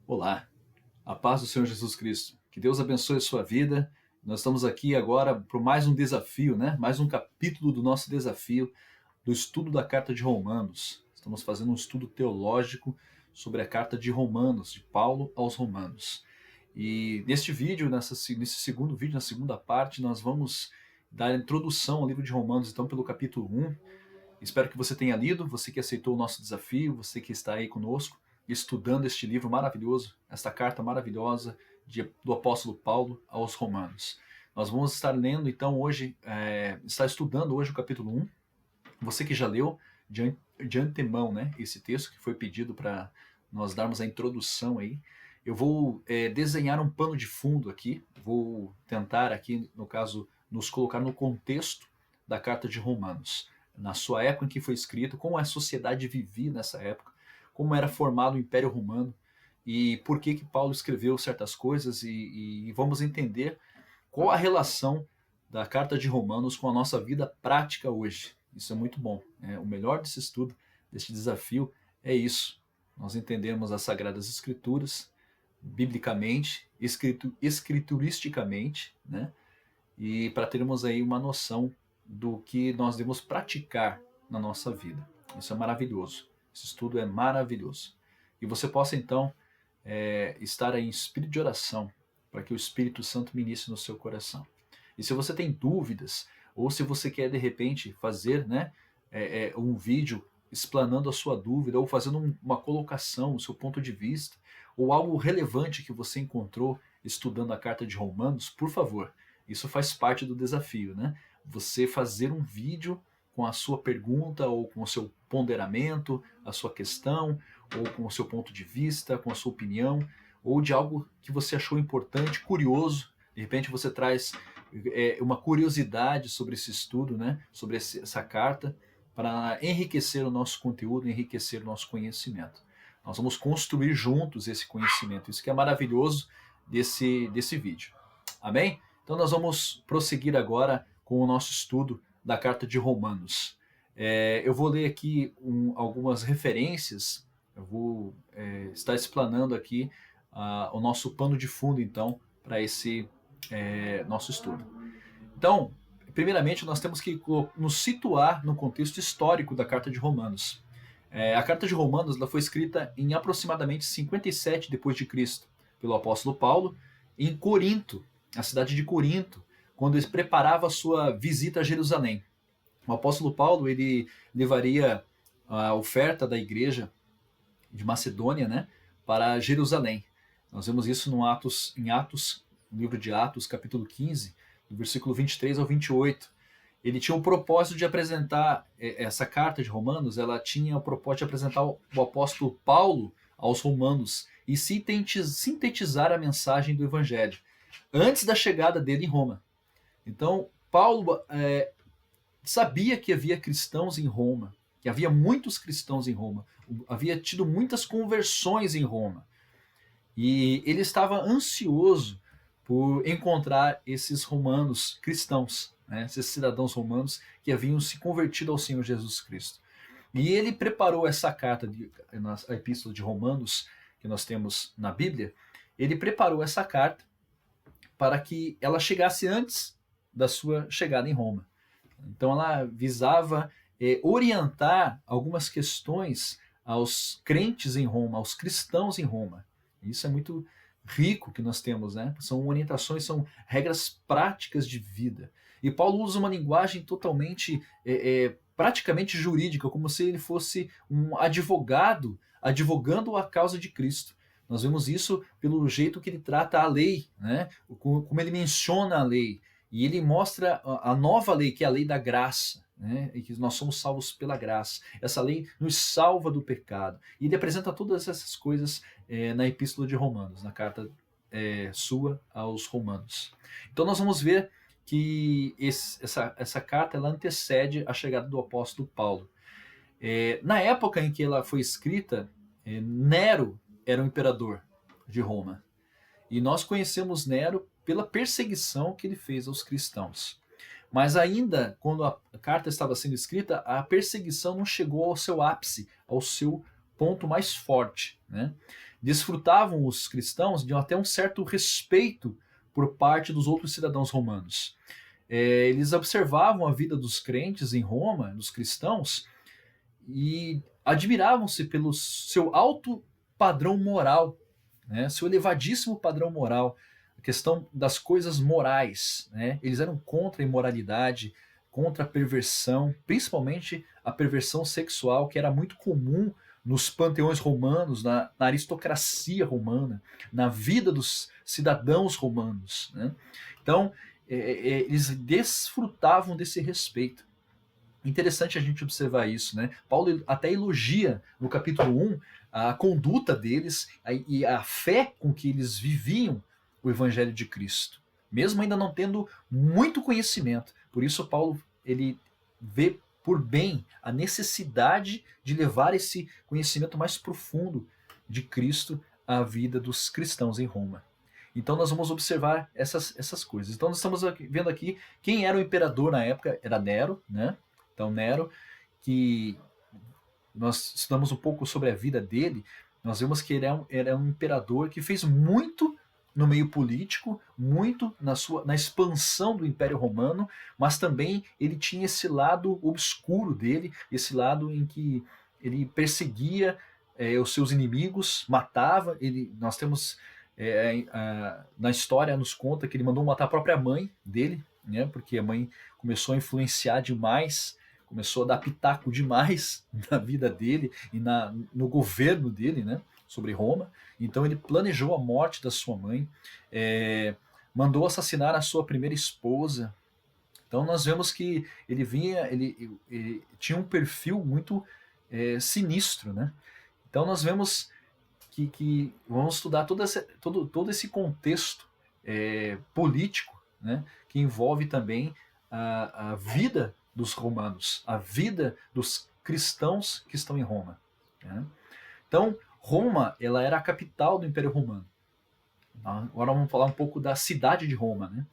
Olá, a paz do Senhor Jesus Cristo. Que Deus abençoe a sua vida. Nós estamos aqui agora para mais um desafio, né? Mais um capítulo do nosso desafio do estudo da carta de Romanos. Estamos fazendo um estudo teológico sobre a carta de Romanos, de Paulo aos Romanos. E neste vídeo, nesse segundo vídeo, na segunda parte, nós vamos dar a introdução ao livro de Romanos, então pelo capítulo 1. Espero que você tenha lido, você que aceitou o nosso desafio, você que está aí conosco, estudando este livro maravilhoso, esta carta maravilhosa do apóstolo Paulo aos Romanos. Nós vamos estar lendo então hoje, está estudando hoje o capítulo 1. Você que já leu de antemão, né, esse texto que foi pedido para nós darmos a introdução aí, eu vou desenhar um pano de fundo aqui, vou tentar aqui, no caso, nos colocar no contexto da carta de Romanos, na sua época em que foi escrito, como a sociedade vivia nessa época, como era formado o Império Romano e por que Paulo escreveu certas coisas e vamos entender qual a relação da carta de Romanos com a nossa vida prática hoje. Isso é muito bom. O melhor desse estudo, desse desafio, é isso. Nós entendemos as Sagradas Escrituras, biblicamente, escrituristicamente, né? E para termos aí uma noção do que nós devemos praticar na nossa vida. Isso é maravilhoso. Esse estudo é maravilhoso. E você possa então estar aí em espírito de oração para que o Espírito Santo ministre no seu coração. E se você tem dúvidas, ou se você quer de repente fazer um vídeo explanando a sua dúvida, ou fazendo uma colocação, o seu ponto de vista, ou algo relevante que você encontrou estudando a carta de Romanos, por favor, isso faz parte do desafio, né? Você fazer um vídeo com a sua pergunta, ou com o seu ponderamento, a sua questão, ou com o seu ponto de vista, com a sua opinião, ou de algo que você achou importante, curioso. De repente você traz uma curiosidade sobre esse estudo, né? Sobre essa carta, para enriquecer o nosso conteúdo, enriquecer o nosso conhecimento. Nós vamos construir juntos esse conhecimento. Isso que é maravilhoso desse vídeo. Amém? Então nós vamos prosseguir agora com o nosso estudo da carta de Romanos. Eu vou ler aqui algumas referências, eu vou estar explanando aqui o nosso pano de fundo, então, para esse nosso estudo. Então, primeiramente, nós temos que nos situar no contexto histórico da carta de Romanos. A carta de Romanos ela foi escrita em aproximadamente 57 depois de Cristo pelo apóstolo Paulo em Corinto, a cidade de Corinto, quando ele preparava a sua visita a Jerusalém. O apóstolo Paulo ele levaria a oferta da igreja de Macedônia, né, para Jerusalém. Nós vemos isso no no livro de Atos, capítulo 15, do versículo 23 ao 28. Ele tinha o propósito de apresentar essa carta de Romanos, ela tinha o propósito de apresentar o apóstolo Paulo aos romanos e sintetizar a mensagem do evangelho antes da chegada dele em Roma. Então, Paulo sabia que havia cristãos em Roma, que havia muitos cristãos em Roma, havia tido muitas conversões em Roma. E ele estava ansioso por encontrar esses romanos cristãos, né, esses cidadãos romanos que haviam se convertido ao Senhor Jesus Cristo. E ele preparou essa carta, a Epístola de Romanos, que nós temos na Bíblia, ele preparou essa carta para que ela chegasse antes da sua chegada em Roma. Então ela visava orientar algumas questões aos crentes em Roma, aos cristãos em Roma. Isso é muito rico que nós temos, né? São orientações, são regras práticas de vida. E Paulo usa uma linguagem totalmente, praticamente jurídica, como se ele fosse um advogado advogando a causa de Cristo. Nós vemos isso pelo jeito que ele trata a lei, né? Como ele menciona a lei. E ele mostra a nova lei, que é a lei da graça, né? E que nós somos salvos pela graça. Essa lei nos salva do pecado. E ele apresenta todas essas coisas na Epístola de Romanos, na carta sua aos Romanos. Então nós vamos ver que essa carta ela antecede a chegada do apóstolo Paulo. Na época em que ela foi escrita, Nero era o imperador de Roma. E nós conhecemos Nero pela perseguição que ele fez aos cristãos. Mas ainda, quando a carta estava sendo escrita, a perseguição não chegou ao seu ápice, ao seu ponto mais forte, né? desfrutavam os cristãos de até um certo respeito por parte dos outros cidadãos romanos. Eles observavam a vida dos crentes em Roma, dos cristãos, e admiravam-se pelo seu alto padrão moral, né? Seu elevadíssimo padrão moral, a questão das coisas morais, né? Eles eram contra a imoralidade, contra a perversão, principalmente a perversão sexual, que era muito comum nos panteões romanos, na aristocracia romana, na vida dos cidadãos romanos, né? Então, eles desfrutavam desse respeito. Interessante a gente observar isso, né? Paulo até elogia no capítulo 1 a conduta deles e a fé com que eles viviam o evangelho de Cristo, mesmo ainda não tendo muito conhecimento. Por isso Paulo ele vê por bem a necessidade de levar esse conhecimento mais profundo de Cristo à vida dos cristãos em Roma. Então nós vamos observar essas coisas. Então nós estamos vendo aqui quem era o imperador na época, era Nero, né? Então Nero, que nós estudamos um pouco sobre a vida dele, nós vemos que ele era um imperador que fez muito no meio político, muito na expansão do Império Romano, mas também ele tinha esse lado obscuro dele, esse lado em que ele perseguia os seus inimigos, matava. Nós temos na história nos conta que ele mandou matar a própria mãe dele, né, porque a mãe começou a influenciar demais, começou a dar pitaco demais na vida dele e no governo dele, né, sobre Roma. Então ele planejou a morte da sua mãe, mandou assassinar a sua primeira esposa. Então nós vemos que ele tinha um perfil muito sinistro, né? Então nós vemos que vamos estudar todo esse contexto político, né, que envolve também a vida dos romanos, a vida dos cristãos que estão em Roma, né? Então, Roma, ela era a capital do Império Romano. Agora vamos falar um pouco da cidade de Roma, né?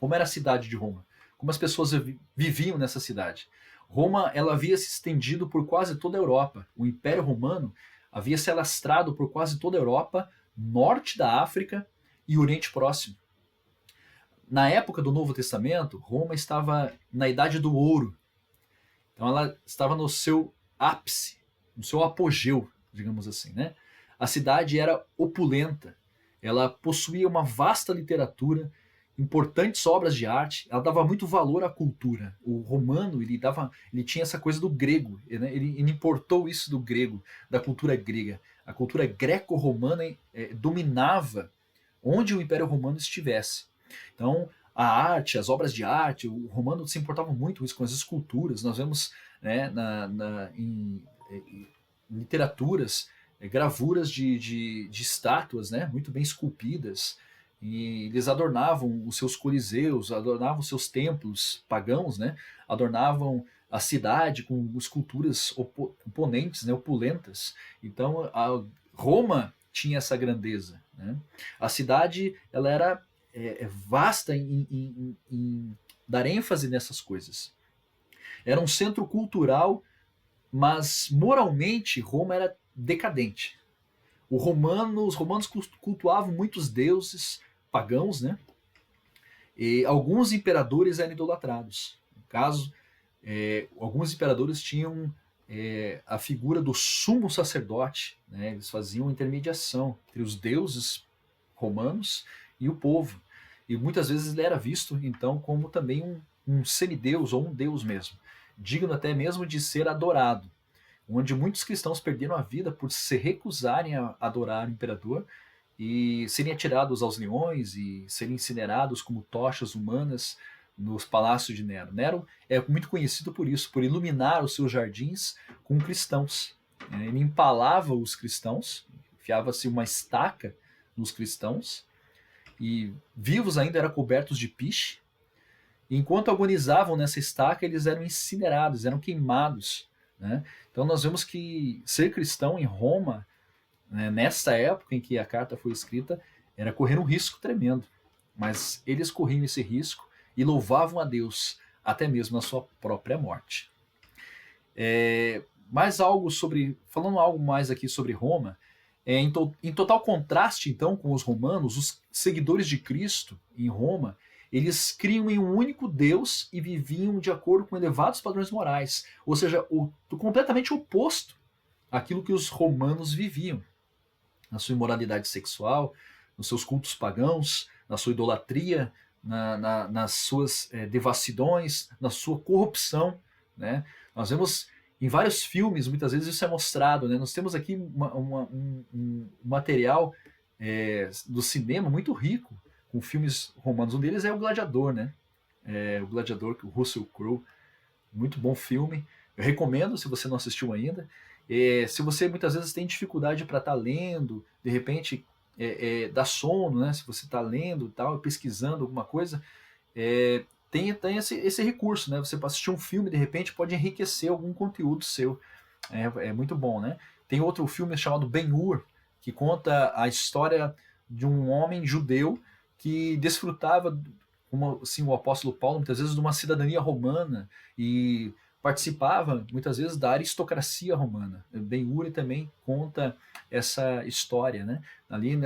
Como era a cidade de Roma? Como as pessoas viviam nessa cidade? Roma, ela havia se estendido por quase toda a Europa. O Império Romano havia se alastrado por quase toda a Europa, norte da África e Oriente Próximo. Na época do Novo Testamento, Roma estava na Idade do Ouro. Então ela estava no seu ápice, no seu apogeu, digamos assim, né? A cidade era opulenta, ela possuía uma vasta literatura, importantes obras de arte, ela dava muito valor à cultura. O romano ele tinha essa coisa do grego, né? Ele importou isso do grego, da cultura grega. A cultura greco-romana dominava onde o Império Romano estivesse. Então, a arte, as obras de arte, o romano se importava muito isso com as esculturas. Nós vemos, né, em literaturas, gravuras de estátuas, né, muito bem esculpidas. E eles adornavam os seus coliseus, adornavam os seus templos pagãos, né, adornavam a cidade com esculturas imponentes, né, opulentas. Então, Roma tinha essa grandeza, né? A cidade ela era vasta em dar ênfase nessas coisas. Era um centro cultural, mas moralmente Roma era decadente. Os romanos cultuavam muitos deuses pagãos, né? E alguns imperadores eram idolatrados. No caso, alguns imperadores tinham a figura do sumo sacerdote, né? Eles faziam intermediação entre os deuses romanos e o povo. E muitas vezes ele era visto, então, como também um semideus ou um deus mesmo, digno até mesmo de ser adorado, onde muitos cristãos perderam a vida por se recusarem a adorar o imperador e serem atirados aos leões e serem incinerados como tochas humanas nos palácios de Nero. Nero é muito conhecido por isso, por iluminar os seus jardins com cristãos. Ele empalava os cristãos, enfiava-se uma estaca nos cristãos, e vivos ainda eram cobertos de piche. E enquanto agonizavam nessa estaca, eles eram incinerados, eram queimados, né? Então nós vemos que ser cristão em Roma, né, nessa época em que a carta foi escrita, era correr um risco tremendo. Mas eles corriam esse risco e louvavam a Deus, até mesmo na sua própria morte. Falando algo mais aqui sobre Roma, Em total contraste, então, com os romanos, os seguidores de Cristo em Roma, eles criam em um único Deus e viviam de acordo com elevados padrões morais, ou seja, completamente oposto àquilo que os romanos viviam, na sua imoralidade sexual, nos seus cultos pagãos, na sua idolatria, nas suas devassidões, na sua corrupção. Né? Nós vemos em vários filmes, muitas vezes isso é mostrado. Né? Nós temos aqui um material do cinema muito rico, com filmes romanos. Um deles é o Gladiador, né? O Gladiador, o Russell Crowe. Muito bom filme. Eu recomendo, se você não assistiu ainda. Se você muitas vezes tem dificuldade para estar lendo, de repente dá sono, né? Se você está lendo e tal, pesquisando alguma coisa, tem esse recurso, né? Você para assistir um filme, de repente, pode enriquecer algum conteúdo seu. É muito bom, né? Tem outro filme chamado Ben-Hur, que conta a história de um homem judeu que desfrutava, como assim, o apóstolo Paulo, muitas vezes, de uma cidadania romana e participava, muitas vezes, da aristocracia romana. Ben-Hur também conta essa história, né? Ali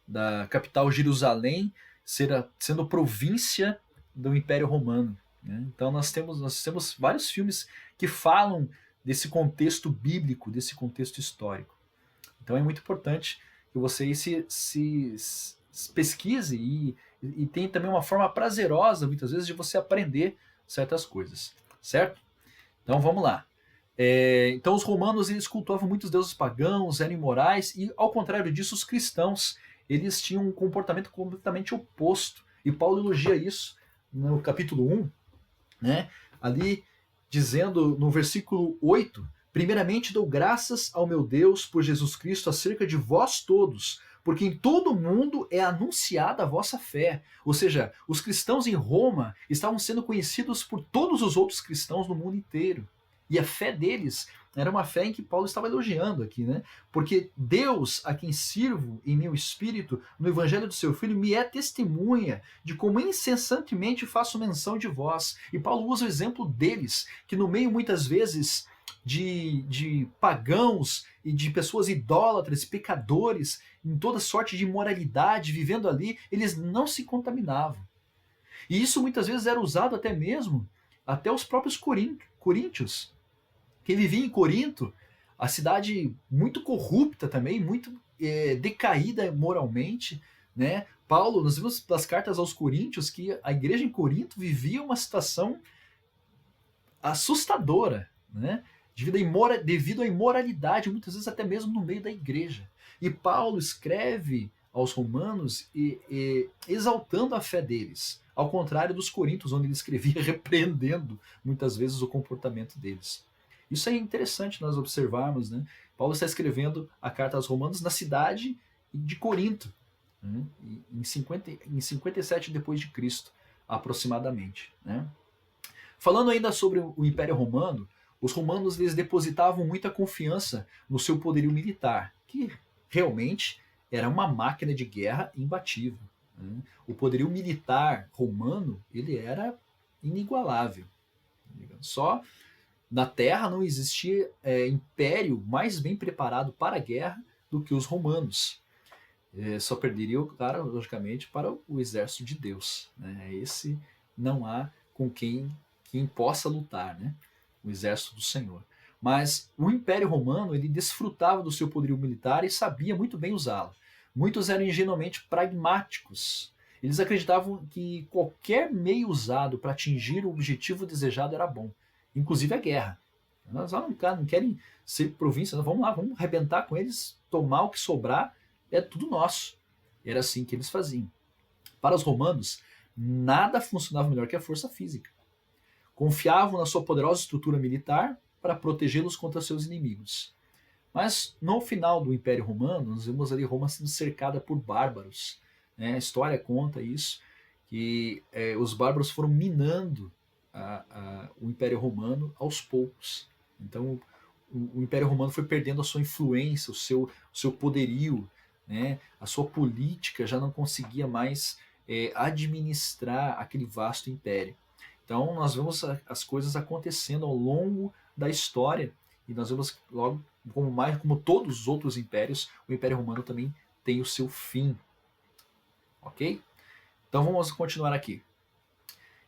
da capital Jerusalém sendo província do Império Romano. Né? Então nós temos vários filmes que falam desse contexto bíblico, desse contexto histórico. Então é muito importante que você se pesquise e tem também uma forma prazerosa, muitas vezes, de você aprender certas coisas, certo? Então vamos lá. Então os romanos eles cultuavam muitos deuses pagãos, eram imorais, e ao contrário disso, os cristãos eles tinham um comportamento completamente oposto. E Paulo elogia isso no capítulo 1, né? Ali dizendo no versículo 8: primeiramente dou graças ao meu Deus por Jesus Cristo acerca de vós todos, porque em todo o mundo é anunciada a vossa fé. Ou seja, os cristãos em Roma estavam sendo conhecidos por todos os outros cristãos no mundo inteiro. E a fé deles era uma fé em que Paulo estava elogiando aqui, né? Porque Deus, a quem sirvo em meu espírito, no evangelho do seu Filho, me é testemunha de como incessantemente faço menção de vós. E Paulo usa o exemplo deles, que no meio, muitas vezes, de pagãos e de pessoas idólatras, pecadores, em toda sorte de imoralidade, vivendo ali, eles não se contaminavam. E isso muitas vezes era usado até os próprios coríntios, que viviam em Corinto, a cidade muito corrupta também, muito decaída moralmente, né? Paulo, nós vimos das cartas aos coríntios que a igreja em Corinto vivia uma situação assustadora, né? Devido à imoralidade, muitas vezes até mesmo no meio da igreja. E Paulo escreve aos romanos exaltando a fé deles, ao contrário dos coríntios, onde ele escrevia repreendendo muitas vezes o comportamento deles. Isso é interessante nós observarmos, né? Paulo está escrevendo a carta aos romanos na cidade de Corinto, né? em 57 depois de Cristo, aproximadamente, né? Falando ainda sobre o Império Romano, os romanos eles depositavam muita confiança no seu poderio militar, que realmente era uma máquina de guerra imbatível. Né? O poderio militar romano ele era inigualável. Só na Terra não existia império mais bem preparado para a guerra do que os romanos. Só perderia, claro, logicamente, para o exército de Deus. Né? Esse não há com quem possa lutar, né? O exército do Senhor. Mas o Império Romano ele desfrutava do seu poderio militar e sabia muito bem usá-lo. Muitos eram ingenuamente pragmáticos. Eles acreditavam que qualquer meio usado para atingir o objetivo desejado era bom, inclusive a guerra. Elas não querem ser província, vamos lá, vamos arrebentar com eles, tomar o que sobrar, é tudo nosso. Era assim que eles faziam. Para os romanos, nada funcionava melhor que a força física. Confiavam na sua poderosa estrutura militar para protegê-los contra seus inimigos. Mas no final do Império Romano, nós vemos ali Roma sendo cercada por bárbaros. Né? A história conta isso, que os bárbaros foram minando o Império Romano aos poucos. Então o Império Romano foi perdendo a sua influência, o seu poderio, né? A sua política já não conseguia mais administrar aquele vasto império. Então nós vemos as coisas acontecendo ao longo da história e nós vemos logo como todos os outros impérios, o Império Romano também tem o seu fim. Ok? Então vamos continuar aqui.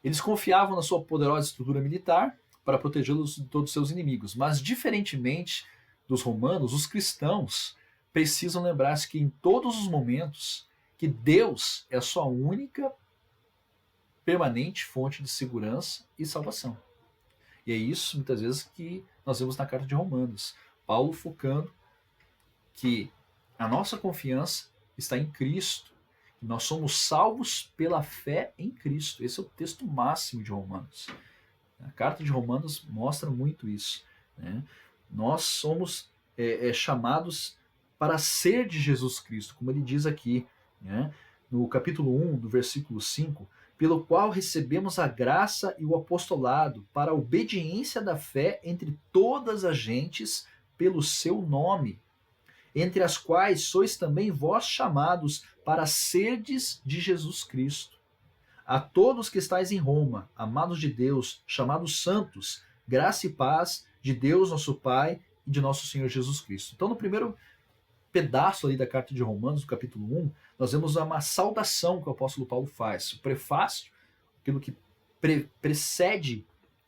Eles confiavam na sua poderosa estrutura militar para protegê-los de todos os seus inimigos, mas diferentemente dos romanos, os cristãos precisam lembrar-se que em todos os momentos que Deus é a sua única permanente fonte de segurança e salvação. E é isso, muitas vezes, que nós vemos na carta de Romanos. Paulo focando que a nossa confiança está em Cristo. Que nós somos salvos pela fé em Cristo. Esse é o texto máximo de Romanos. A carta de Romanos mostra muito isso. Né? Nós somos chamados para ser de Jesus Cristo, como ele diz aqui, né? No capítulo 1, do versículo 5, pelo qual recebemos a graça e o apostolado para a obediência da fé entre todas as gentes pelo seu nome, entre as quais sois também vós chamados para serdes de Jesus Cristo. A todos que estáis em Roma, amados de Deus, chamados santos, graça e paz de Deus nosso Pai e de nosso Senhor Jesus Cristo. Então, no primeiro pedaço ali da carta de Romanos, no capítulo 1, nós vemos uma saudação que o apóstolo Paulo faz. O prefácio, aquilo que precede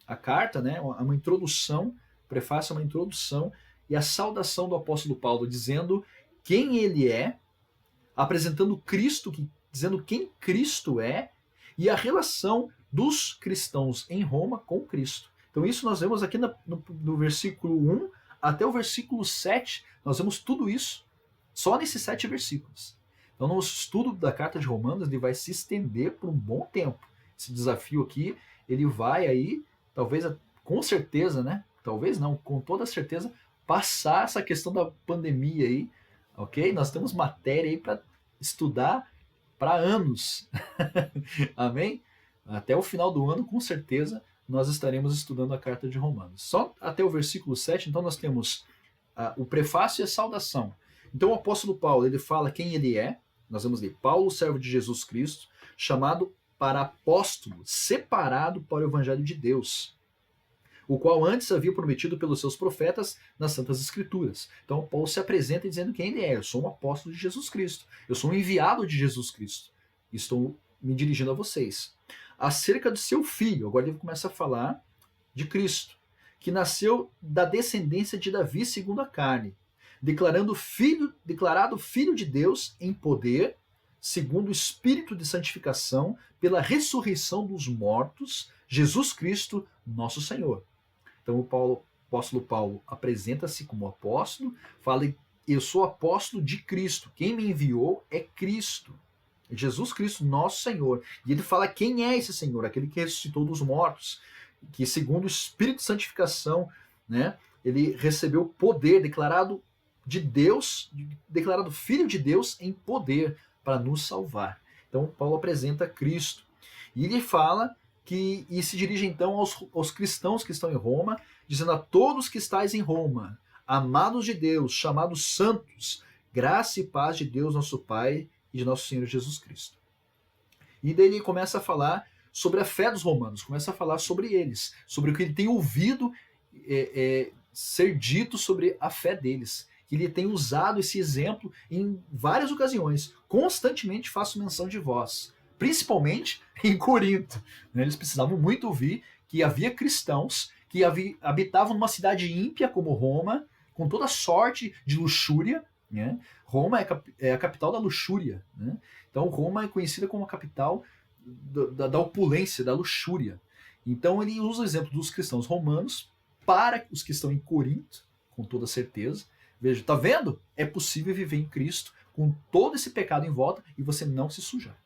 a carta, né, uma introdução, o prefácio é uma introdução, e a saudação do apóstolo Paulo dizendo quem ele é, apresentando Cristo, dizendo quem Cristo é, e a relação dos cristãos em Roma com Cristo. Então isso nós vemos aqui no versículo 1 até o versículo 7, nós vemos tudo isso só nesses 7 versículos. Então, no estudo da carta de Romanos, ele vai se estender por um bom tempo. Esse desafio aqui, ele vai aí, talvez, com certeza, né? Talvez não, com toda certeza, passar essa questão da pandemia aí, ok? Nós temos matéria aí para estudar para anos. Amém? Até o final do ano, com certeza, nós estaremos estudando a carta de Romanos. Só até o versículo 7, então nós temos o prefácio e a saudação. Então o apóstolo Paulo, ele fala quem ele é. Nós vamos ler: Paulo, servo de Jesus Cristo, chamado para apóstolo, separado para o evangelho de Deus, o qual antes havia prometido pelos seus profetas nas Santas Escrituras. Então Paulo se apresenta dizendo quem ele é. Eu sou um apóstolo de Jesus Cristo. Eu sou um enviado de Jesus Cristo. Estou me dirigindo a vocês. Acerca do seu filho, agora ele começa a falar de Cristo, que nasceu da descendência de Davi segundo a carne, declarado filho de Deus em poder, segundo o Espírito de santificação, pela ressurreição dos mortos, Jesus Cristo, nosso Senhor. Então o apóstolo Paulo apresenta-se como apóstolo, fala: eu sou apóstolo de Cristo, quem me enviou é Cristo, Jesus Cristo, nosso Senhor. E ele fala quem é esse Senhor, aquele que ressuscitou dos mortos, que segundo o Espírito de santificação, né, ele recebeu poder, declarado de Deus, declarado filho de Deus em poder para nos salvar. Então Paulo apresenta Cristo. E ele fala e se dirige então aos cristãos que estão em Roma, dizendo: a todos que estáis em Roma, amados de Deus, chamados santos, graça e paz de Deus nosso Pai e de nosso Senhor Jesus Cristo. E daí ele começa a falar sobre a fé dos romanos, começa a falar sobre eles, sobre o que ele tem ouvido ser dito sobre a fé deles. Que ele tem usado esse exemplo em várias ocasiões. Constantemente faço menção de vós, principalmente em Corinto. Eles precisavam muito ouvir que havia cristãos que habitavam numa cidade ímpia como Roma, com toda sorte de luxúria. Né? Roma é a capital da luxúria. Né? Então Roma é conhecida como a capital da opulência, da luxúria. Então ele usa o exemplo dos cristãos romanos para os que estão em Corinto, com toda certeza. Veja, tá vendo? É possível viver em Cristo com todo esse pecado em volta e você não se sujar.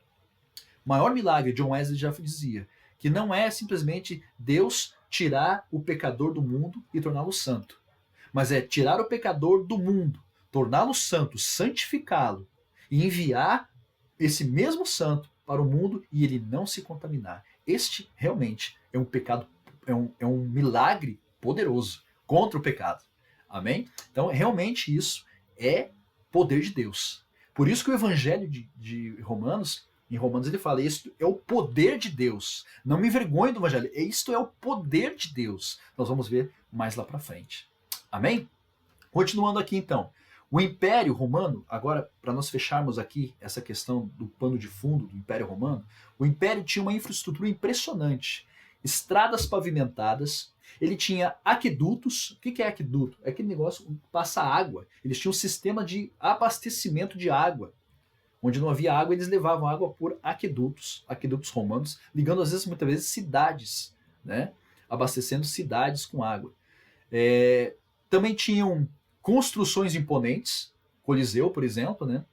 O maior milagre, John Wesley já dizia, que não é simplesmente Deus tirar o pecador do mundo e torná-lo santo, mas é tirar o pecador do mundo, torná-lo santo, santificá-lo e enviar esse mesmo santo para o mundo e ele não se contaminar. Este realmente é um pecado, é um milagre poderoso contra o pecado. Amém? Então, realmente isso é poder de Deus. Por isso que o evangelho de Romanos, em Romanos ele fala: isto é o poder de Deus. Não me envergonhe do evangelho. Isto é o poder de Deus. Nós vamos ver mais lá para frente. Amém? Continuando aqui então, o Império Romano, agora para nós fecharmos aqui essa questão do pano de fundo do Império Romano, o Império tinha uma infraestrutura impressionante, estradas pavimentadas, ele tinha aquedutos. O que é aqueduto? É aquele negócio que passa água. Eles tinham um sistema de abastecimento de água. Onde não havia água, eles levavam água por aquedutos, aquedutos romanos, ligando às vezes, muitas vezes, cidades, né? Abastecendo cidades com água. Também tinham construções imponentes, Coliseu, por exemplo, né?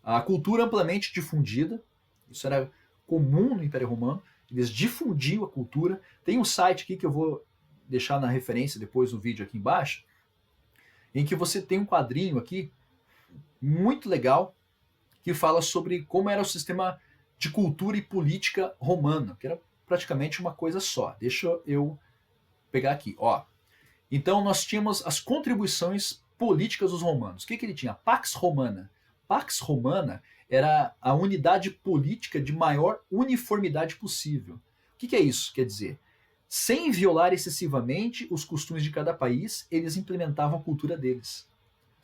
A cultura amplamente difundida, isso era comum no Império Romano, eles difundiam a cultura. Tem um site aqui que eu vou deixar na referência depois no vídeo aqui embaixo, em que você tem um quadrinho aqui muito legal que fala sobre como era o sistema de cultura e política romana, que era praticamente uma coisa só. Deixa eu pegar aqui, ó. Então nós tínhamos as contribuições políticas dos romanos. O que ele tinha? Pax Romana. Pax Romana era a unidade política de maior uniformidade possível. O que é isso? Quer dizer, sem violar excessivamente os costumes de cada país, eles implementavam a cultura deles.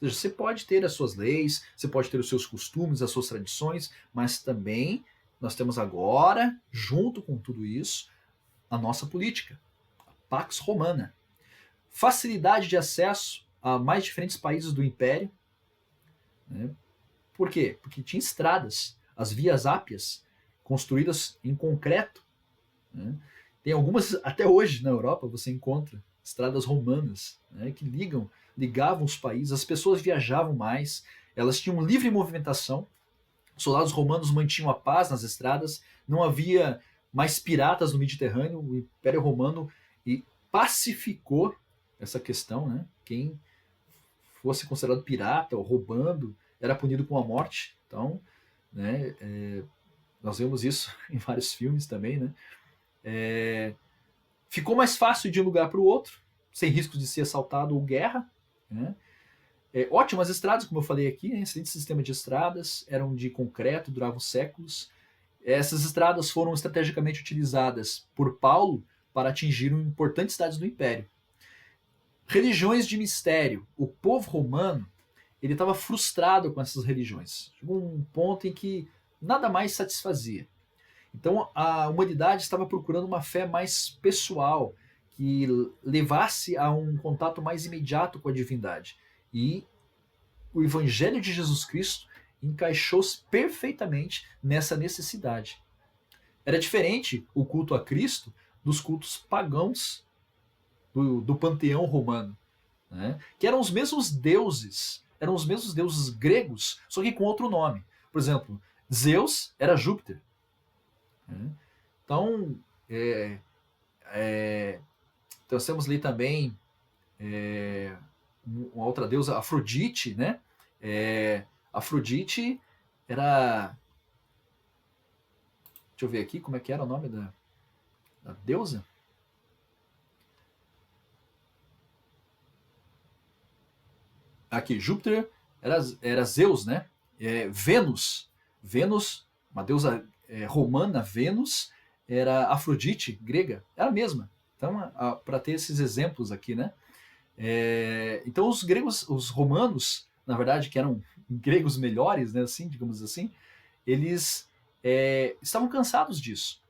Ou seja, você pode ter as suas leis, você pode ter os seus costumes, as suas tradições, mas também nós temos agora, junto com tudo isso, a nossa política, a Pax Romana. Facilidade de acesso a mais diferentes países do Império. Né? Por quê? Porque tinha estradas, as vias ápias, construídas em concreto. Né? Tem algumas, até hoje na Europa, você encontra estradas romanas, né, que ligavam os países, as pessoas viajavam mais, elas tinham livre movimentação, os soldados romanos mantinham a paz nas estradas, não havia mais piratas no Mediterrâneo, o Império Romano pacificou essa questão, né? Quem fosse considerado pirata ou roubando era punido com a morte. Então, né, nós vemos isso em vários filmes também, né? Ficou mais fácil de um lugar para o outro, sem risco de ser assaltado ou guerra. Né? Ótimas estradas, como eu falei aqui, né? Excelente sistema de estradas, eram de concreto, duravam séculos. Essas estradas foram estrategicamente utilizadas por Paulo para atingir importantes cidades do Império. Religiões de mistério. O povo romano ele estava frustrado com essas religiões. Chegou um ponto em que nada mais satisfazia. Então a humanidade estava procurando uma fé mais pessoal, que levasse a um contato mais imediato com a divindade. E o Evangelho de Jesus Cristo encaixou-se perfeitamente nessa necessidade. Era diferente o culto a Cristo dos cultos pagãos do panteão romano, né? Que eram os mesmos deuses gregos, só que com outro nome. Por exemplo, Zeus era Júpiter. Então, nós temos ali também uma outra deusa, Afrodite, né? Afrodite era... Deixa eu ver aqui como é que era o nome da deusa. Aqui, Júpiter era Zeus, né? Vênus, uma deusa romana, Vênus, era Afrodite, grega, era a mesma. Então, para ter esses exemplos aqui, né? Então, os romanos, na verdade, que eram gregos melhores, né? Assim, digamos assim, eles estavam cansados disso.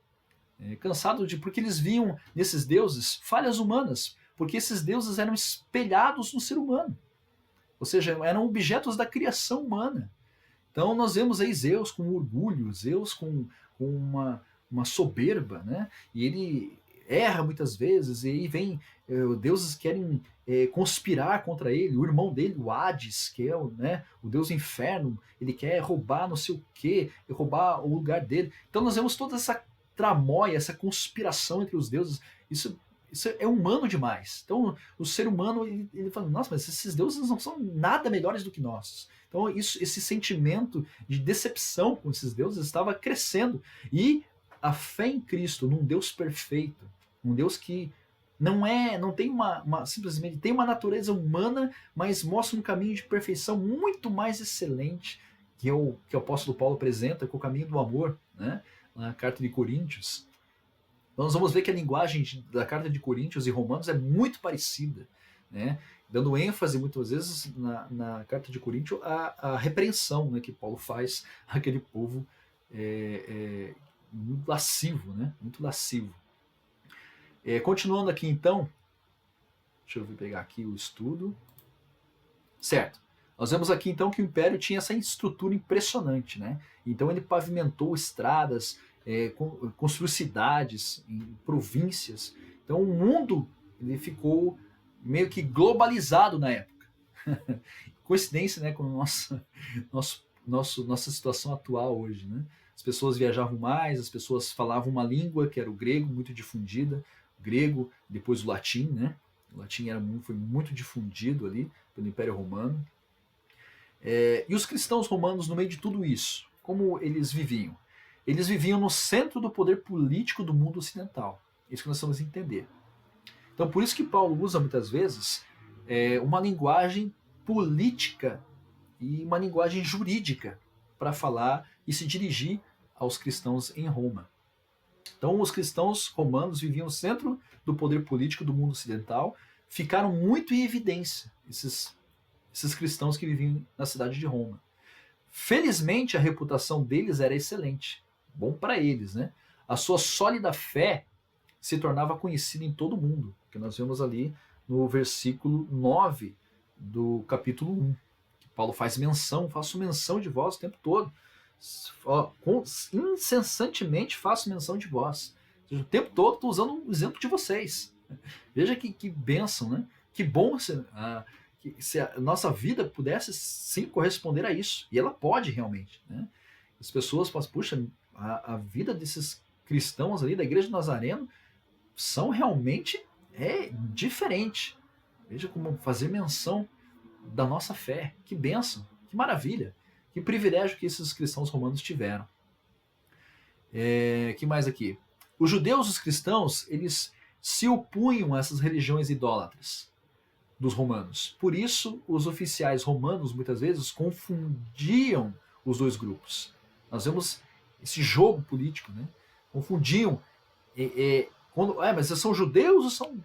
Porque eles viam nesses deuses falhas humanas, porque esses deuses eram espelhados no ser humano. Ou seja, eram objetos da criação humana. Então nós vemos aí Zeus com orgulho, Zeus com uma soberba, né? E ele erra muitas vezes, e aí vem deuses querem conspirar contra ele. O irmão dele, o Hades, que é o deus inferno, ele quer roubar não sei o quê, roubar o lugar dele. Então nós vemos toda essa tramóia, essa conspiração entre os deuses. Isso é humano demais. Então, o ser humano, ele fala, nossa, mas esses deuses não são nada melhores do que nós. Então, esse sentimento de decepção com esses deuses estava crescendo. E a fé em Cristo, num Deus perfeito, um Deus que não tem simplesmente tem uma natureza humana, mas mostra um caminho de perfeição muito mais excelente que o apóstolo Paulo apresenta, com o caminho do amor, né? Na carta de Coríntios. Então nós vamos ver que a linguagem da carta de Coríntios e Romanos é muito parecida, né? dando ênfase muitas vezes na carta de Coríntios à repreensão, né, que Paulo faz àquele povo muito lascivo, né, muito lascivo. Continuando aqui então, deixa eu pegar aqui o estudo. Certo. Nós vemos aqui então que o Império tinha essa estrutura impressionante, né? Então ele pavimentou estradas, construiu cidades em províncias. Então o mundo ele ficou meio que globalizado na época. Coincidência, né, com nossa situação atual hoje, né? As pessoas viajavam mais, as pessoas falavam uma língua que era o grego, muito difundida, o grego, depois o latim, né? O latim foi muito difundido ali pelo Império Romano. E os cristãos romanos, no meio de tudo isso, como eles viviam? Eles viviam no centro do poder político do mundo ocidental. Isso que nós vamos entender. Então, por isso que Paulo usa muitas vezes uma linguagem política e uma linguagem jurídica para falar e se dirigir aos cristãos em Roma. Então, os cristãos romanos viviam no centro do poder político do mundo ocidental, ficaram muito em evidência, esses cristãos que viviam na cidade de Roma. Felizmente, a reputação deles era excelente, bom para eles, né? A sua sólida fé se tornava conhecida em todo o mundo, que nós vemos ali no versículo 9 do capítulo 1, que Paulo faz menção, faço menção de vós o tempo todo. Incessantemente faço menção de vós. Ou seja, o tempo todo estou usando um exemplo de vocês. Veja que bênção, né? Que bom se a nossa vida pudesse sim corresponder a isso. E ela pode realmente, né? As pessoas falam, puxa, a vida desses cristãos ali da igreja de Nazareno são realmente diferente. Veja como fazer menção da nossa fé. Que bênção, que maravilha, que privilégio que esses cristãos romanos tiveram. Que mais aqui? Os judeus e os cristãos, eles se opunham a essas religiões idólatras dos romanos. Por isso, os oficiais romanos, muitas vezes, confundiam os dois grupos. Nós vemos esse jogo político, né? Confundiam. Mas são judeus ou são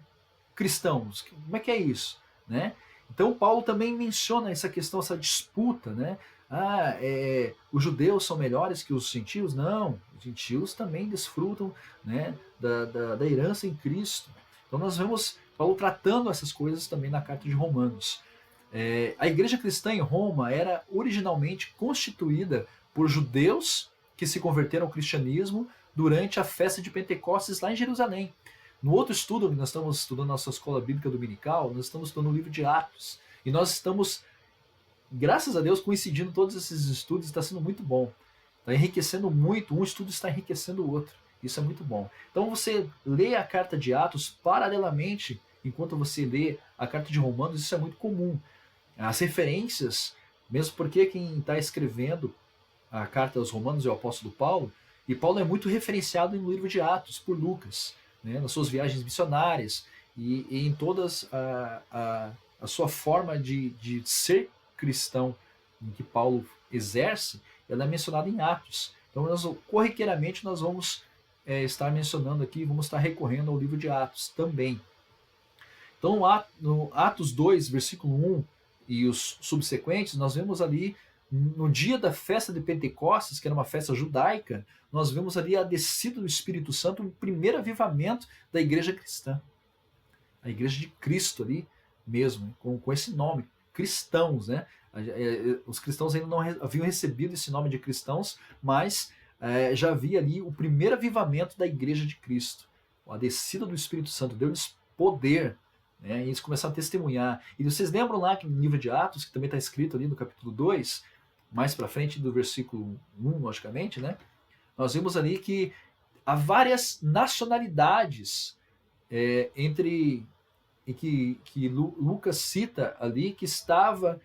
cristãos? Como é que é isso? Né? Então, Paulo também menciona essa questão, essa disputa, né? Os judeus são melhores que os gentios? Não, os gentios também desfrutam, né, da herança em Cristo. Então nós vemos Paulo tratando essas coisas também na carta de Romanos. A igreja cristã em Roma era originalmente constituída por judeus que se converteram ao cristianismo durante a festa de Pentecostes lá em Jerusalém. No outro estudo, nós estamos estudando na nossa escola bíblica dominical, nós estamos estudando o livro de Atos. E nós estamos, graças a Deus, coincidindo todos esses estudos, está sendo muito bom. Está enriquecendo muito, um estudo está enriquecendo o outro. Isso é muito bom. Então você lê a carta de Atos paralelamente, enquanto você lê a carta de Romanos, isso é muito comum. As referências, mesmo porque quem está escrevendo a carta aos Romanos é o apóstolo Paulo, e Paulo é muito referenciado no livro de Atos por Lucas, né, nas suas viagens missionárias e em todas a sua forma de ser cristão em que Paulo exerce, ela é mencionada em Atos. Então, corriqueiramente, nós vamos estar mencionando aqui, vamos estar recorrendo ao livro de Atos também. Então, no Atos 2, versículo 1 e os subsequentes, nós vemos ali, no dia da festa de Pentecostes, que era uma festa judaica, nós vemos ali a descida do Espírito Santo, o primeiro avivamento da igreja cristã. A igreja de Cristo ali mesmo, com esse nome, cristãos, né? Os cristãos ainda não haviam recebido esse nome de cristãos, mas já havia ali o primeiro avivamento da igreja de Cristo. A descida do Espírito Santo deu-lhes poder, né? E eles começaram a testemunhar. E vocês lembram lá que no livro de Atos, que também está escrito ali no capítulo 2, mais para frente do versículo 1, logicamente, né? Nós vimos ali que há várias nacionalidades que Lucas cita ali, que estava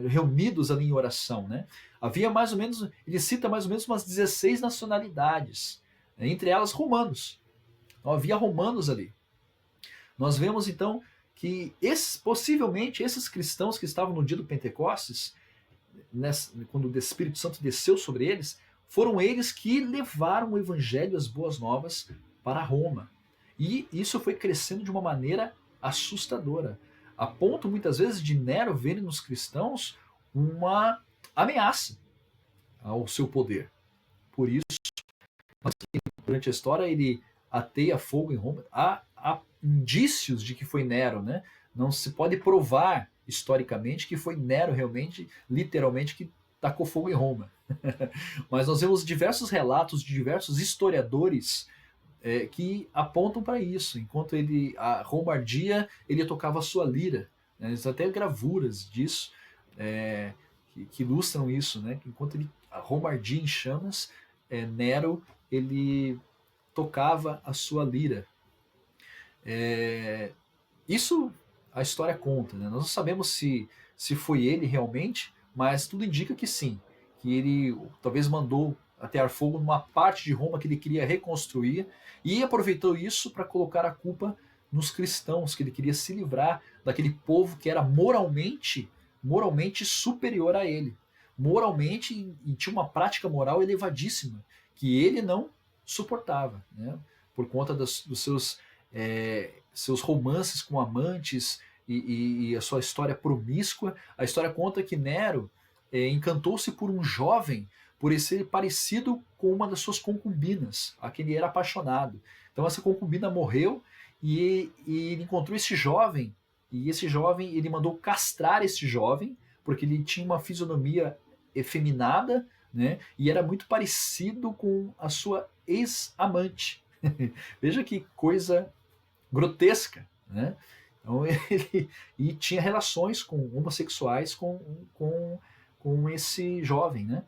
reunidos ali em oração, né? Havia mais ou menos, ele cita mais ou menos umas 16 nacionalidades, né? Entre elas romanos. Então, havia romanos ali. Nós vemos então que possivelmente esses cristãos que estavam no dia do Pentecostes, quando o Espírito Santo desceu sobre eles, foram eles que levaram o evangelho, as boas novas, para Roma. E isso foi crescendo de uma maneira assustadora, a ponto muitas vezes de Nero ver nos cristãos uma ameaça ao seu poder. Por isso, durante a história, ele ateia fogo em Roma. Há indícios de que foi Nero, né? Não se pode provar historicamente que foi Nero realmente, literalmente, que tacou fogo em Roma. Mas nós vemos diversos relatos de diversos historiadores que apontam para isso. Enquanto a Roma ardia, ele tocava a sua lira. Né? Existem até gravuras disso que ilustram isso. Né? Enquanto a Roma ardia em chamas, Nero ele tocava a sua lira. Isso a história conta. Né? Nós não sabemos se foi ele realmente, mas tudo indica que sim. Que ele talvez mandou atear fogo numa parte de Roma que ele queria reconstruir e aproveitou isso para colocar a culpa nos cristãos, que ele queria se livrar daquele povo que era moralmente superior a ele. Moralmente, e tinha uma prática moral elevadíssima, que ele não suportava, né? Por conta dos seus romances com amantes e a sua história promíscua. A história conta que Nero encantou-se por um jovem por ele ser parecido com uma das suas concubinas, a quem ele era apaixonado. Então essa concubina morreu e ele encontrou esse jovem, e esse jovem, ele mandou castrar esse jovem, porque ele tinha uma fisionomia efeminada, né, e era muito parecido com a sua ex-amante. Veja que coisa grotesca, né? Então e tinha relações homossexuais com esse jovem, né?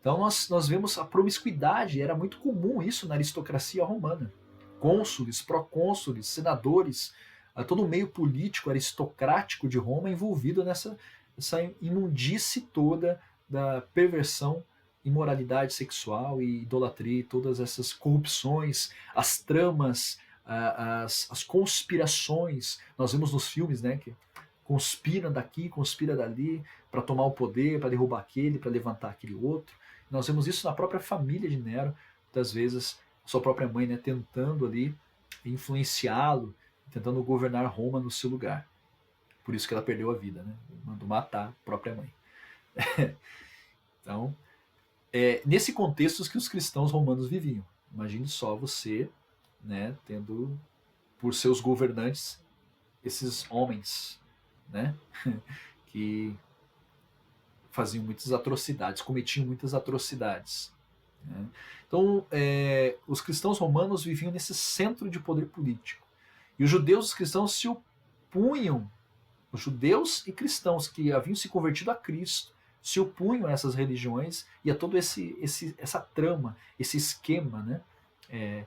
Então nós vemos a promiscuidade, era muito comum isso na aristocracia romana. Cônsules, procônsules, senadores, todo o meio político aristocrático de Roma envolvido nessa imundície toda da perversão, imoralidade sexual e idolatria, todas essas corrupções, as tramas, as conspirações. Nós vemos nos filmes, né, que conspira daqui, conspira dali para tomar o poder, para derrubar aquele, para levantar aquele outro. Nós vemos isso na própria família de Nero, muitas vezes sua própria mãe, né, tentando ali influenciá-lo, tentando governar Roma no seu lugar. Por isso que ela perdeu a vida, né? Mandou matar a própria mãe. Então, nesse contexto que os cristãos romanos viviam. Imagine só você, né, tendo por seus governantes esses homens, né, que faziam muitas atrocidades, cometiam muitas atrocidades. Né? Então, os cristãos romanos viviam nesse centro de poder político. E os judeus e os cristãos se opunham, os judeus e cristãos que haviam se convertido a Cristo, se opunham a essas religiões e a todo essa trama, esse esquema. Né?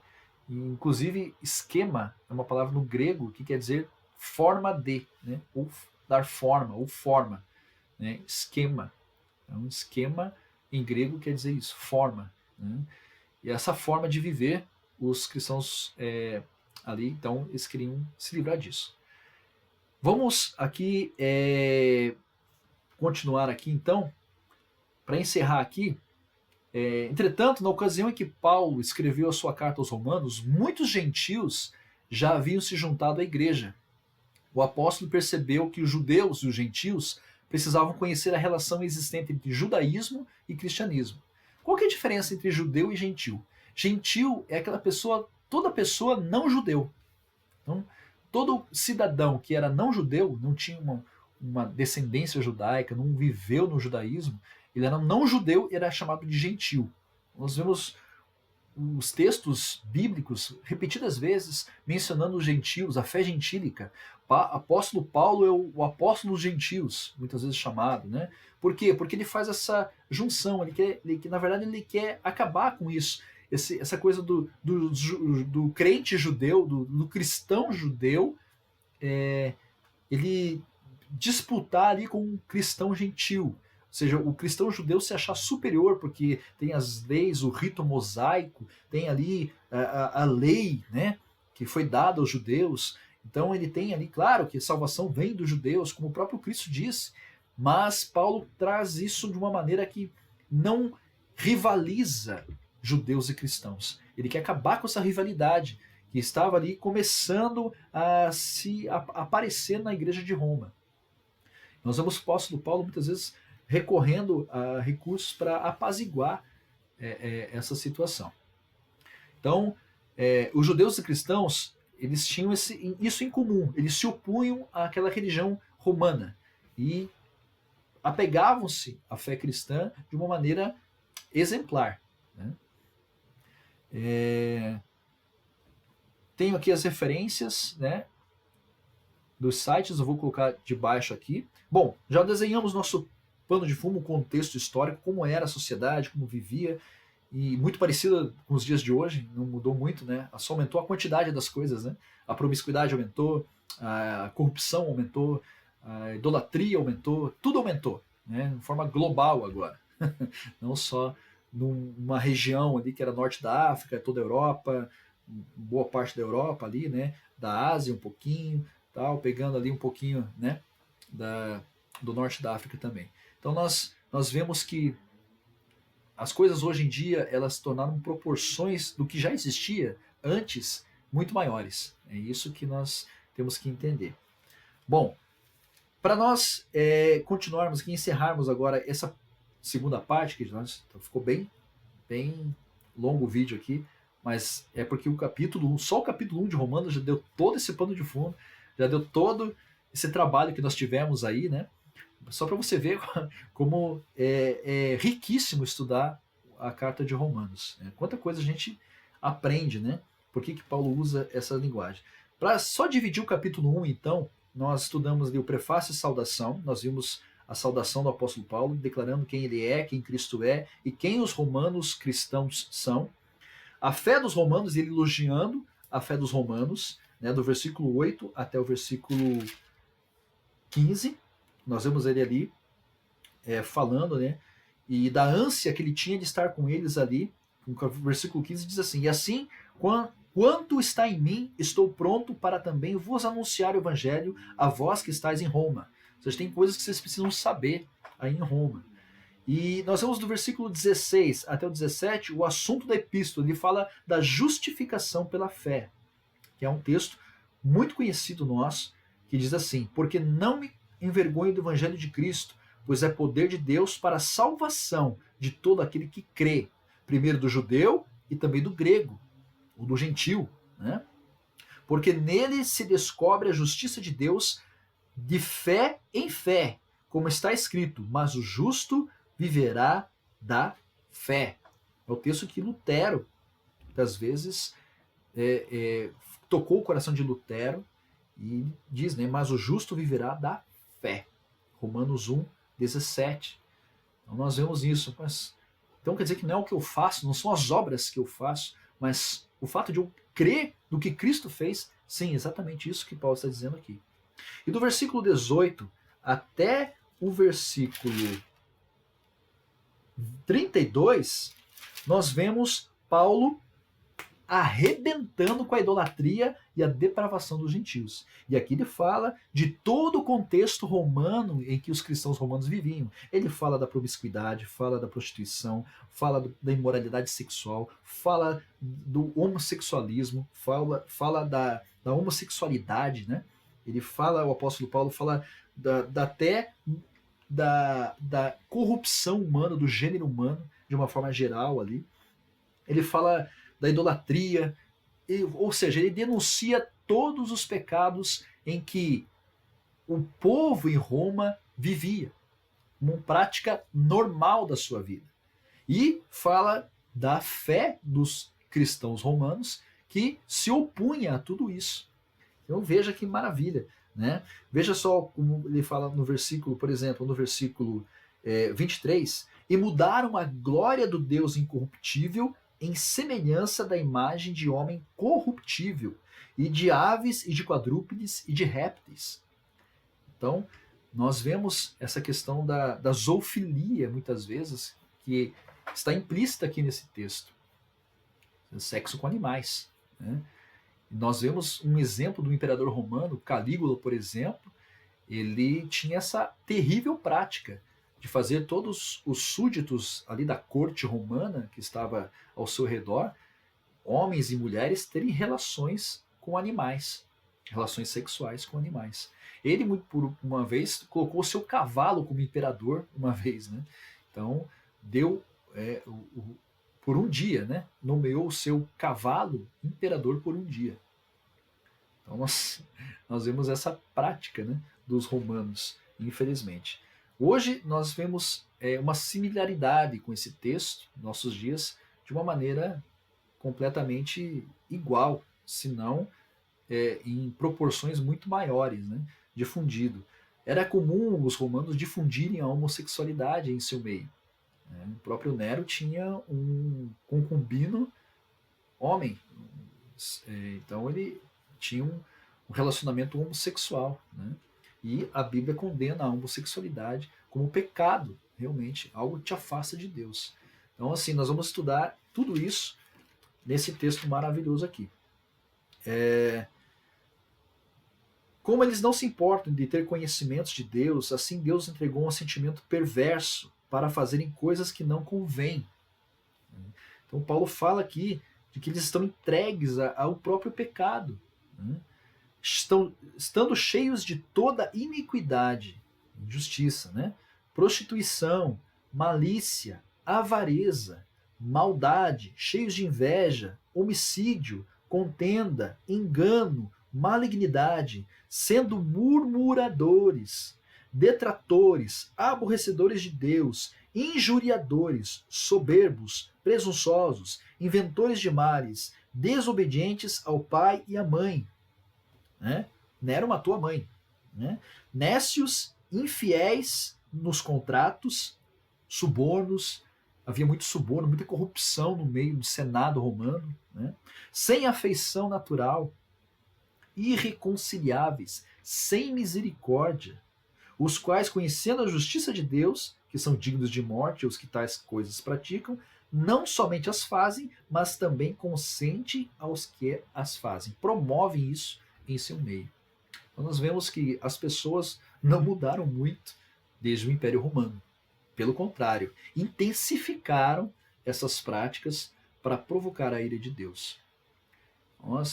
Inclusive, esquema é uma palavra no grego que quer dizer forma de, né? Ou dar forma, ou forma. Né? Esquema. Então, esquema em grego quer dizer isso, forma. Né? E essa forma de viver, os cristãos ali, então, eles queriam se livrar disso. Vamos aqui continuar aqui, então, para encerrar aqui. Entretanto, na ocasião em que Paulo escreveu a sua carta aos Romanos, muitos gentios já haviam se juntado à igreja. O apóstolo percebeu que os judeus e os gentios precisavam conhecer a relação existente entre judaísmo e cristianismo. Qual que é a diferença entre judeu e gentil? Gentil é aquela pessoa, toda pessoa não judeu. Então, todo cidadão que era não judeu, não tinha uma descendência judaica, não viveu no judaísmo, ele era não judeu e era chamado de gentil. Nós vemos os textos bíblicos repetidas vezes mencionando os gentios, a fé gentílica. Apóstolo Paulo é o apóstolo dos gentios, muitas vezes chamado, né? Por quê? Porque ele faz essa junção, na verdade ele quer acabar com isso, essa coisa do crente judeu, do cristão judeu, ele disputar ali com um cristão gentil. Ou seja, o cristão judeu se achar superior, porque tem as leis, o rito mosaico, tem ali a lei, né, que foi dada aos judeus. Então ele tem ali, claro, que a salvação vem dos judeus, como o próprio Cristo disse, mas Paulo traz isso de uma maneira que não rivaliza judeus e cristãos. Ele quer acabar com essa rivalidade, que estava ali começando a aparecer na igreja de Roma. Nós vemos o apóstolo Paulo muitas vezes recorrendo a recursos para apaziguar essa situação. Então, os judeus e cristãos, eles tinham isso em comum, eles se opunham àquela religião romana e apegavam-se à fé cristã de uma maneira exemplar. Né? Tenho aqui as referências, né, dos sites, eu vou colocar de baixo aqui. Bom, já desenhamos nosso pano de fundo, o contexto histórico, como era a sociedade, como vivia, e muito parecida com os dias de hoje, não mudou muito, né? Só aumentou a quantidade das coisas, né? A promiscuidade aumentou, a corrupção aumentou, a idolatria aumentou, tudo aumentou, né? De forma global agora. Não só numa região ali que era norte da África, toda a Europa, boa parte da Europa ali, né? Da Ásia um pouquinho, tal, pegando ali um pouquinho, né? Do norte da África também. Então nós vemos que as coisas hoje em dia elas se tornaram proporções do que já existia antes muito maiores. É isso que nós temos que entender. Bom, para nós continuarmos aqui, encerrarmos agora essa segunda parte, que ficou bem longo o vídeo aqui, mas é porque o capítulo 1, só o capítulo 1 de Romanos já deu todo esse pano de fundo, já deu todo esse trabalho que nós tivemos aí, né? Só para você ver como é riquíssimo estudar a carta de Romanos. Né? Quanta coisa a gente aprende, né? Por que Paulo usa essa linguagem? Para só dividir o capítulo 1, então, nós estudamos ali o prefácio e saudação, nós vimos a saudação do apóstolo Paulo, declarando quem ele é, quem Cristo é e quem os romanos cristãos são. A fé dos romanos, ele elogiando a fé dos romanos, né, do versículo 8 até o versículo 15, nós vemos ele ali falando, né, e da ânsia que ele tinha de estar com eles ali. O versículo 15 diz assim: e assim, quanto está em mim, estou pronto para também vos anunciar o evangelho a vós que estáis em Roma. Ou seja, tem coisas que vocês precisam saber aí em Roma. E nós vemos do versículo 16 até o 17 o assunto da epístola. Ele fala da justificação pela fé, que é um texto muito conhecido nosso, que diz assim: porque não me envergonho do evangelho de Cristo, pois é poder de Deus para a salvação de todo aquele que crê, primeiro do judeu e também do grego, ou do gentil, né? Porque nele se descobre a justiça de Deus de fé em fé, como está escrito: mas o justo viverá da fé. É o texto que Lutero, às vezes, tocou o coração de Lutero e diz, né, mas o justo viverá da fé. Romanos 1, 17. Então nós vemos isso. Mas, então quer dizer que não é o que eu faço, não são as obras que eu faço, mas o fato de eu crer no que Cristo fez. Sim, exatamente isso que Paulo está dizendo aqui. E do versículo 18 até o versículo 32, nós vemos Paulo arrebentando com a idolatria e a depravação dos gentios. E aqui ele fala de todo o contexto romano em que os cristãos romanos viviam. Ele fala da promiscuidade, fala da prostituição, fala da imoralidade sexual, fala do homossexualismo, fala da homossexualidade, né? Ele fala, o apóstolo Paulo fala até da corrupção humana, do gênero humano, de uma forma geral ali. Ele fala da idolatria, ou seja, ele denuncia todos os pecados em que o povo em Roma vivia, uma prática normal da sua vida. E fala da fé dos cristãos romanos que se opunha a tudo isso. Então veja que maravilha. Né? Veja só como ele fala no versículo, por exemplo, no versículo 23, e mudaram a glória do Deus incorruptível em semelhança da imagem de homem corruptível, e de aves, e de quadrúpedes, e de répteis. Então, nós vemos essa questão da zoofilia, muitas vezes, que está implícita aqui nesse texto. Sexo com animais. Né? Nós vemos um exemplo do imperador romano, Calígula, por exemplo. Ele tinha essa terrível prática de fazer todos os súditos ali da corte romana que estava ao seu redor homens e mulheres terem relações com animais, relações sexuais com animais. Ele, por uma vez, colocou o seu cavalo como imperador, uma vez, né? Então, deu por um dia, né? Nomeou o seu cavalo imperador por um dia. Então, nós vemos essa prática, né, dos romanos, infelizmente. Hoje, nós vemos uma similaridade com esse texto, nossos dias, de uma maneira completamente igual, se não em proporções muito maiores, né, difundido. Era comum os romanos difundirem a homossexualidade em seu meio. Né? O próprio Nero tinha um concubino homem, então ele tinha um relacionamento homossexual. Né? E a Bíblia condena a homossexualidade como pecado, realmente, algo que te afasta de Deus. Então, assim, nós vamos estudar tudo isso nesse texto maravilhoso aqui. Como eles não se importam de ter conhecimentos de Deus, assim Deus entregou um sentimento perverso para fazerem coisas que não convêm. Então Paulo fala aqui de que eles estão entregues ao próprio pecado. Né? Estando cheios de toda iniquidade, injustiça, né? Prostituição, malícia, avareza, maldade, cheios de inveja, homicídio, contenda, engano, malignidade, sendo murmuradores, detratores, aborrecedores de Deus, injuriadores, soberbos, presunçosos, inventores de males, desobedientes ao pai e à mãe. Né? Nero matou a mãe. Né? Nécios, infiéis nos contratos, subornos, havia muito suborno, muita corrupção no meio do Senado romano, né? Sem afeição natural, irreconciliáveis, sem misericórdia, os quais, conhecendo a justiça de Deus, que são dignos de morte os que tais coisas praticam, não somente as fazem, mas também consentem aos que as fazem. Promovem isso em seu meio. Então nós vemos que as pessoas não mudaram muito desde o Império Romano. Pelo contrário, intensificaram essas práticas para provocar a ira de Deus.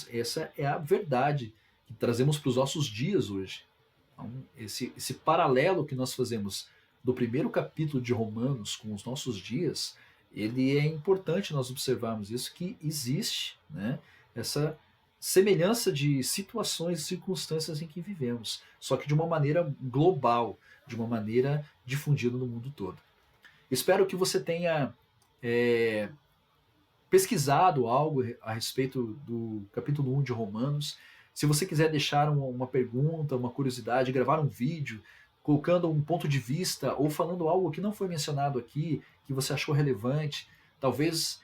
Essa é a verdade que trazemos para os nossos dias hoje. Então, esse paralelo que nós fazemos do primeiro capítulo de Romanos com os nossos dias, ele é importante nós observarmos isso, que existe, né, essa semelhança de situações e circunstâncias em que vivemos, só que de uma maneira global, de uma maneira difundida no mundo todo. Espero que você tenha pesquisado algo a respeito do capítulo 1 de Romanos. Se você quiser deixar uma pergunta, uma curiosidade, gravar um vídeo, colocando um ponto de vista ou falando algo que não foi mencionado aqui, que você achou relevante, talvez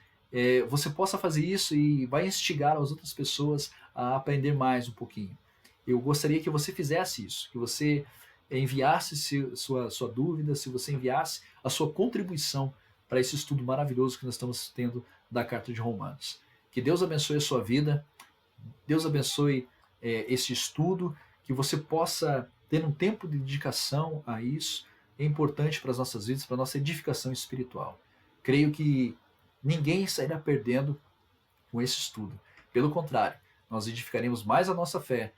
você possa fazer isso e vai instigar as outras pessoas a aprender mais um pouquinho. Eu gostaria que você fizesse isso, que você enviasse sua dúvida, se você enviasse a sua contribuição para esse estudo maravilhoso que nós estamos tendo da Carta de Romanos. Que Deus abençoe a sua vida, Deus abençoe esse estudo, que você possa ter um tempo de dedicação a isso, é importante para as nossas vidas, para a nossa edificação espiritual. Creio que ninguém sairá perdendo com esse estudo. Pelo contrário, nós edificaremos mais a nossa fé,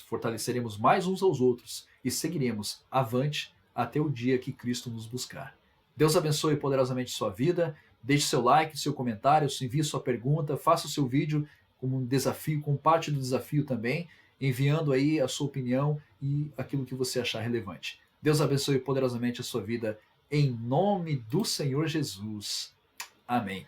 fortaleceremos mais uns aos outros e seguiremos avante até o dia que Cristo nos buscar. Deus abençoe poderosamente sua vida. Deixe seu like, seu comentário, envie sua pergunta, faça o seu vídeo como um desafio, com parte do desafio também, enviando aí a sua opinião e aquilo que você achar relevante. Deus abençoe poderosamente a sua vida, em nome do Senhor Jesus. Amém.